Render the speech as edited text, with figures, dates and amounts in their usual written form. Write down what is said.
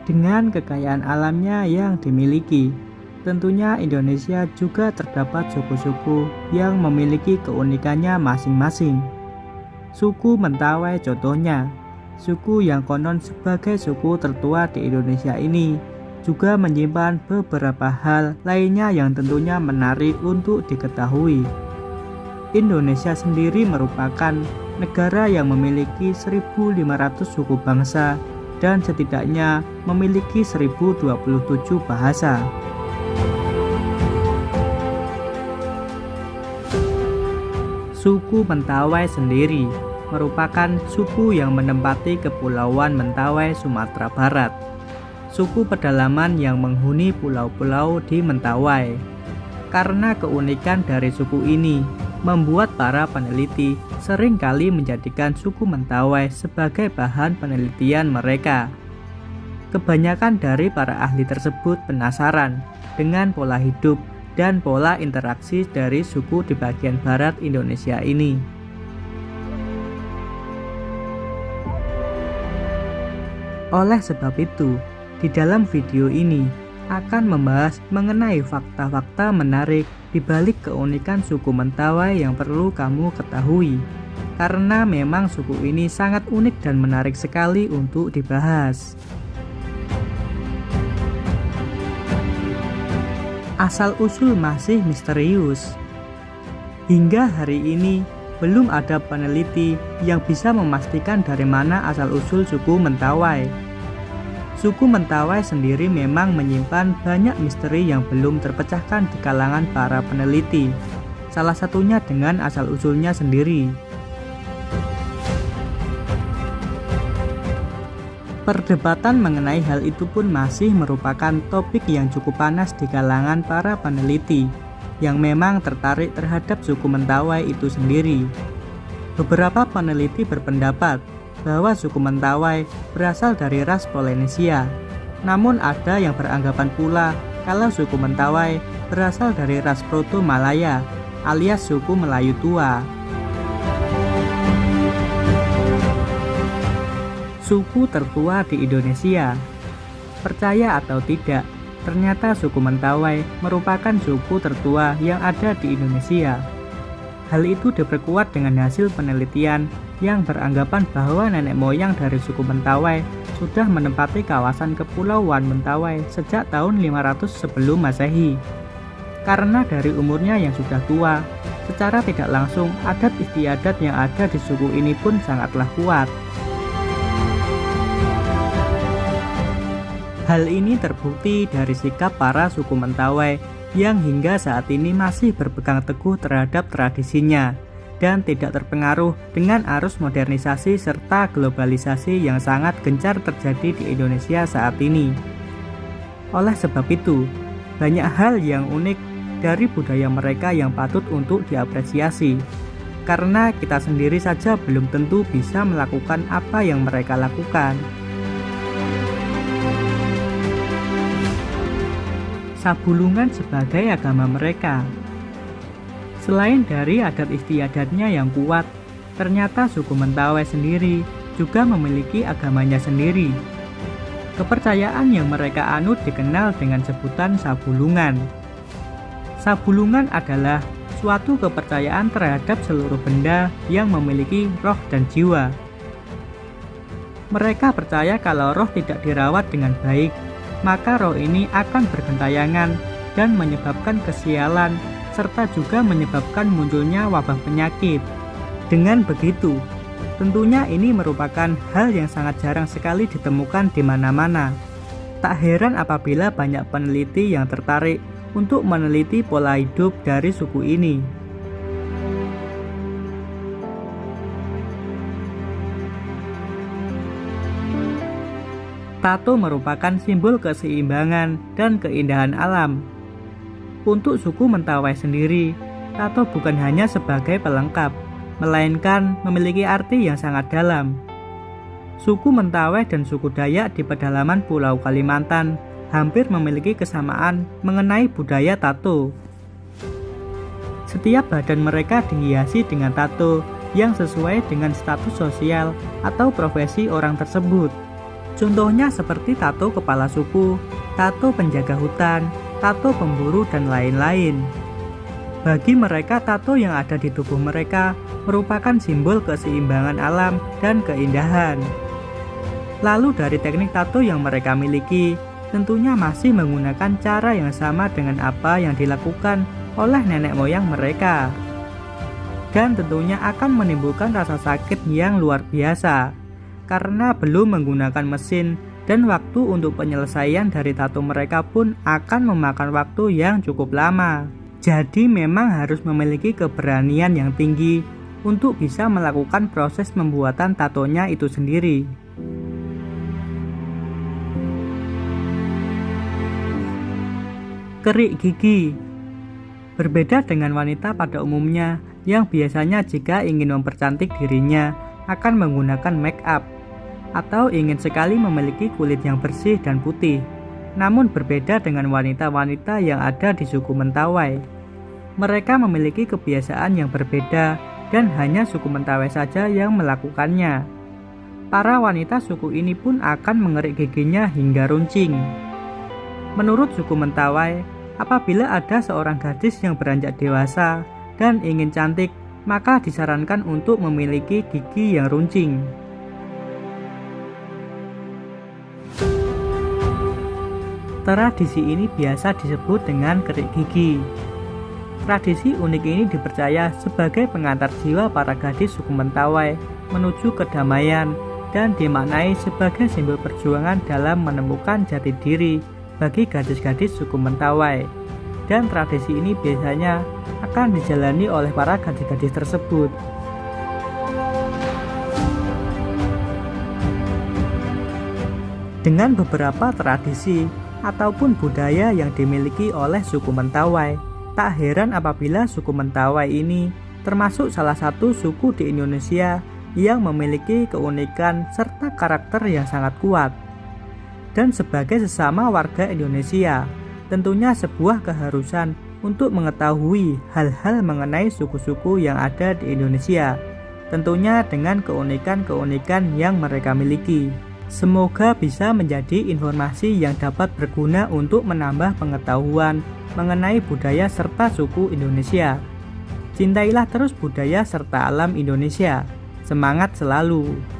Dengan kekayaan alamnya yang dimiliki, tentunya Indonesia juga terdapat suku-suku yang memiliki keunikannya masing-masing. Suku Mentawai contohnya, suku yang konon sebagai suku tertua di Indonesia ini juga menyimpan beberapa hal lainnya yang tentunya menarik untuk diketahui. Indonesia sendiri merupakan negara yang memiliki 1.500 suku bangsa dan setidaknya memiliki 1.027 bahasa. Suku Mentawai sendiri merupakan suku yang menempati Kepulauan Mentawai, Sumatera Barat. Suku pedalaman yang menghuni pulau-pulau di Mentawai. Karena keunikan dari suku ini, membuat para peneliti seringkali menjadikan suku Mentawai sebagai bahan penelitian mereka. Kebanyakan dari para ahli tersebut penasaran dengan pola hidup dan pola interaksi dari suku di bagian barat Indonesia ini. Oleh sebab itu, di dalam video ini akan membahas mengenai fakta-fakta menarik di balik keunikan suku Mentawai yang perlu kamu ketahui. Karena memang suku ini sangat unik dan menarik sekali untuk dibahas. Asal-usul masih misterius. Hingga hari ini, belum ada peneliti yang bisa memastikan dari mana asal-usul suku Mentawai. Suku Mentawai sendiri memang menyimpan banyak misteri yang belum terpecahkan di kalangan para peneliti, salah satunya dengan asal-usulnya sendiri. Perdebatan mengenai hal itu pun masih merupakan topik yang cukup panas di kalangan para peneliti, yang memang tertarik terhadap suku Mentawai itu sendiri. Beberapa peneliti berpendapat bahwa suku Mentawai berasal dari ras Polynesia. Namun ada yang beranggapan pula kalau suku Mentawai berasal dari ras Proto-Malaya alias suku Melayu tua. Suku tertua di Indonesia. Percaya atau tidak, ternyata suku Mentawai merupakan suku tertua yang ada di Indonesia. Hal itu diperkuat dengan hasil penelitian yang beranggapan bahwa nenek moyang dari suku Mentawai sudah menempati kawasan Kepulauan Mentawai sejak tahun 500 sebelum Masehi. Karena dari umurnya yang sudah tua, secara tidak langsung adat istiadat yang ada di suku ini pun sangatlah kuat. Hal ini terbukti dari sikap para suku Mentawai yang hingga saat ini masih berpegang teguh terhadap tradisinya dan tidak terpengaruh dengan arus modernisasi serta globalisasi yang sangat gencar terjadi di Indonesia saat ini. Oleh sebab itu, banyak hal yang unik dari budaya mereka yang patut untuk diapresiasi, karena kita sendiri saja belum tentu bisa melakukan apa yang mereka lakukan. Sabulungan sebagai agama mereka. Selain dari adat istiadatnya yang kuat, ternyata suku Mentawai sendiri juga memiliki agamanya sendiri. Kepercayaan yang mereka anut dikenal dengan sebutan sabulungan. Sabulungan adalah suatu kepercayaan terhadap seluruh benda yang memiliki roh dan jiwa. Mereka percaya kalau roh tidak dirawat dengan baik, maka roh ini akan bergentayangan dan menyebabkan kesialan, serta juga menyebabkan munculnya wabah penyakit. Dengan begitu, tentunya ini merupakan hal yang sangat jarang sekali ditemukan di mana-mana. Tak heran apabila banyak peneliti yang tertarik untuk meneliti pola hidup dari suku ini. Tato merupakan simbol keseimbangan dan keindahan alam. Untuk suku Mentawai sendiri, tato bukan hanya sebagai pelengkap, melainkan memiliki arti yang sangat dalam. Suku Mentawai dan suku Dayak di pedalaman Pulau Kalimantan hampir memiliki kesamaan mengenai budaya tato. Setiap badan mereka dihiasi dengan tato yang sesuai dengan status sosial atau profesi orang tersebut. Contohnya seperti tato kepala suku, tato penjaga hutan, tato pemburu, dan lain-lain. Bagi mereka, tato yang ada di tubuh mereka merupakan simbol keseimbangan alam dan keindahan. Lalu dari teknik tato yang mereka miliki, tentunya masih menggunakan cara yang sama dengan apa yang dilakukan oleh nenek moyang mereka. Dan tentunya akan menimbulkan rasa sakit yang luar biasa, karena belum menggunakan mesin dan waktu untuk penyelesaian dari tato mereka pun akan memakan waktu yang cukup lama. Jadi memang harus memiliki keberanian yang tinggi untuk bisa melakukan proses pembuatan tatonya itu sendiri. Kerik gigi. Berbeda dengan wanita pada umumnya yang biasanya jika ingin mempercantik dirinya akan menggunakan make up atau ingin sekali memiliki kulit yang bersih dan putih. Namun berbeda dengan wanita-wanita yang ada di suku Mentawai. Mereka memiliki kebiasaan yang berbeda dan hanya suku Mentawai saja yang melakukannya. Para wanita suku ini pun akan mengerik giginya hingga runcing. Menurut suku Mentawai, apabila ada seorang gadis yang beranjak dewasa dan ingin cantik, maka disarankan untuk memiliki gigi yang runcing. Tradisi ini biasa disebut dengan kerik gigi. Tradisi unik ini dipercaya sebagai pengantar jiwa para gadis suku Mentawai menuju kedamaian dan dimaknai sebagai simbol perjuangan dalam menemukan jati diri bagi gadis-gadis suku Mentawai. Dan tradisi ini biasanya akan dijalani oleh para gadis-gadis tersebut. Dengan beberapa tradisi ataupun budaya yang dimiliki oleh suku Mentawai, tak heran apabila suku Mentawai ini termasuk salah satu suku di Indonesia yang memiliki keunikan serta karakter yang sangat kuat. Dan sebagai sesama warga Indonesia, tentunya sebuah keharusan untuk mengetahui hal-hal mengenai suku-suku yang ada di Indonesia, tentunya dengan keunikan-keunikan yang mereka miliki. Semoga bisa menjadi informasi yang dapat berguna untuk menambah pengetahuan mengenai budaya serta suku Indonesia. Cintailah terus budaya serta alam Indonesia. Semangat selalu!